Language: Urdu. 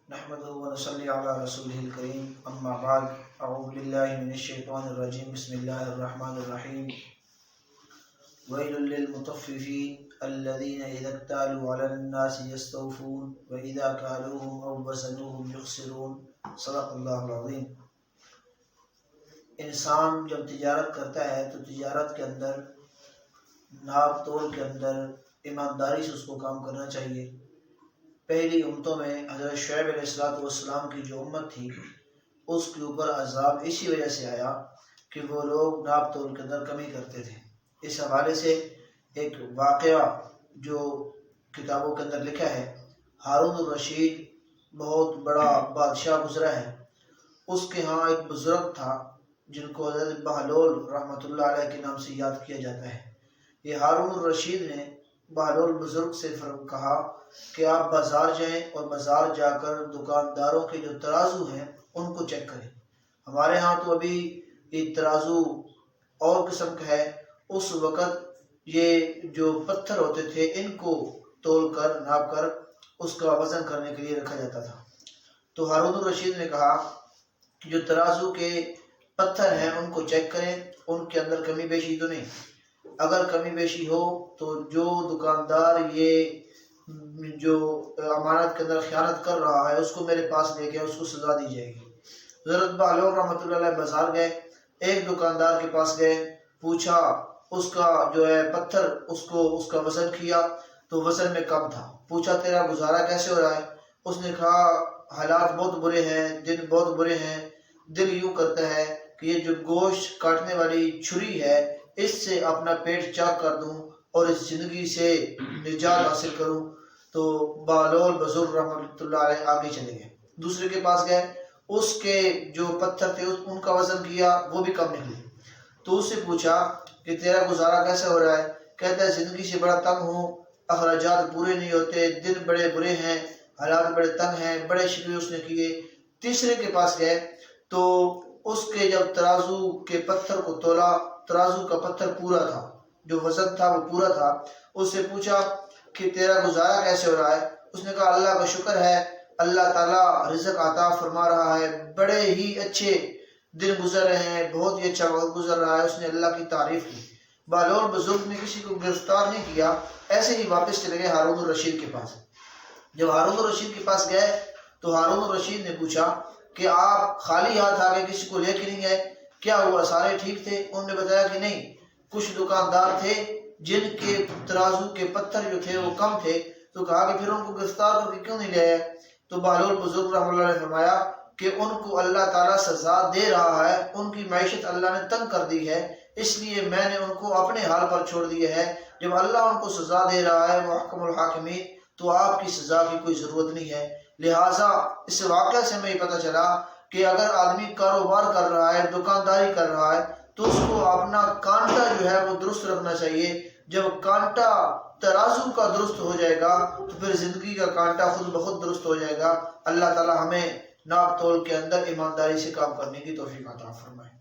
نحمده ونصلي على رسوله الكريم اما بعد اعوذ بالله من الشيطان الرجيم بسم الله الرحمن الرحيم ويل للمطففين الذين اذا اكتالوا على الناس يستوفون واذا كالوهم او وزنوهم يخسرون صدق اللہ العظیم۔ انسان جب تجارت کرتا ہے تو تجارت کے اندر ناپ تول کے اندر ایمانداری سے اس کو کام کرنا چاہیے۔ پہلی امتوں میں حضرت شعیب علیہ السلام کی جو امت تھی اس کے اوپر عذاب اسی وجہ سے آیا کہ وہ لوگ ناپ تول کے اندر کمی کرتے تھے۔ اس حوالے سے ایک واقعہ جو کتابوں کے اندر لکھا ہے، ہارون الرشید بہت بڑا بادشاہ گزرا ہے، اس کے ہاں ایک بزرگ تھا جن کو حضرت بہلول رحمۃ اللہ علیہ کے نام سے یاد کیا جاتا ہے۔ یہ ہارون الرشید نے بہلول بزرگ سے کہا کہ آپ بازار جائیں اور بازار جا کر دکانداروں کے جو ترازو ہیں ان کو چیک کریں۔ ہمارے ہاں تو ابھی یہ ترازو اور قسم کا ہے، اس وقت یہ جو پتھر ہوتے تھے ان کو تول کر ناپ کر اس کا وزن کرنے کے لیے رکھا جاتا تھا۔ تو ہارون الرشید نے کہا کہ جو ترازو کے پتھر ہیں ان کو چیک کریں، ان کے اندر کمی بیشی تو نہیں، اگر کمی بیشی ہو تو جو دکاندار یہ جو امانت کے اندر خیانت کر رہا ہے اس کو میرے پاس لے کے اس کو سزا دی جائے گی۔ حضرت بہلول رحمۃ اللہ علیہ بازار گئے، ایک دکاندار کے پاس گئے، پوچھا اس کا جو ہے پتھر اس کا وزن کیا تو وزن میں کم تھا۔ پوچھا تیرا گزارا کیسے ہو رہا ہے؟ اس نے کہا حالات بہت برے ہیں، دن بہت برے ہیں، دل یوں کرتا ہے کہ یہ جو گوشت کاٹنے والی چھری ہے اس سے اپنا پیٹ چاک کر دوں اور اس زندگی سے نجات حاصل کروں۔ تو بہلول بزرگ رحمۃ اللہ علیہ آگے چلے گئے، دوسرے کے پاس گئے، اس کے جو پتھر تھے ان کا وزن کیا، وہ بھی کم نکلے۔ تو اس سے پوچھا کہ تیرا گزارا کیسے ہو رہا ہے؟ کہتا ہے زندگی سے بڑا تنگ ہوں، اخراجات پورے نہیں ہوتے، دن بڑے برے ہیں، حالات بڑے تنگ ہیں، بڑے شکوے اس نے کیے۔ تیسرے کے پاس گئے تو اس کے جب ترازو کے پتھر کو تولا، ترازو کا پتھر پورا تھا، جو وزن تھا وہ پورا تھا۔ اس سے پوچھا کہ تیرا گزارا کیسے ہو رہا ہے؟ اس نے کہا اللہ کا شکر ہے، اللہ تعالیٰ رزق عطا فرما رہا ہے، بڑے ہی اچھے دن گزر رہے ہیں، بہت ہی اچھا وقت گزر رہا ہے۔ اس نے اللہ کی تعریف کی۔ بہلول بزرگ نے کسی کو گرفتار نہیں کیا، ایسے ہی واپس چلے گئے ہارون الرشید کے پاس۔ جب ہارون الرشید کے پاس گئے تو ہارون الرشید نے پوچھا کہ آپ خالی ہاتھ آگے کسی کو لے کے نہیں گئے، کیا ہوا، سارے ٹھیک تھے؟ انہوں نے بتایا کہ نہیں، کچھ دکاندار تھے جن کے ترازو کے پتھر جو تھے وہ کم تھے۔ تو کہا کہ پھر ان کو گرفتار کر کے کیوں نہیں لے آئے؟ تو بہلول بزرگ رحمۃ اللہ نے فرمایا کہ ان کو اللہ تعالیٰ سزا دے رہا ہے، ان کی معیشت اللہ نے تنگ کر دی ہے، اس لیے میں نے ان کو اپنے حال پر چھوڑ دیا ہے۔ جب اللہ ان کو سزا دے رہا ہے وہ حکم الحاکمین، تو آپ کی سزا کی کوئی ضرورت نہیں ہے۔ لہٰذا اس واقعہ سے ہمیں پتہ چلا کہ اگر آدمی کاروبار کر رہا ہے، دکانداری کر رہا ہے، تو اس کو اپنا کانٹا جو ہے وہ درست رکھنا چاہیے۔ جب کانٹا ترازو کا درست ہو جائے گا تو پھر زندگی کا کانٹا خود بخود درست ہو جائے گا۔ اللہ تعالی ہمیں ناپ تول کے اندر ایمانداری سے کام کرنے کی توفیق عطا فرمائے۔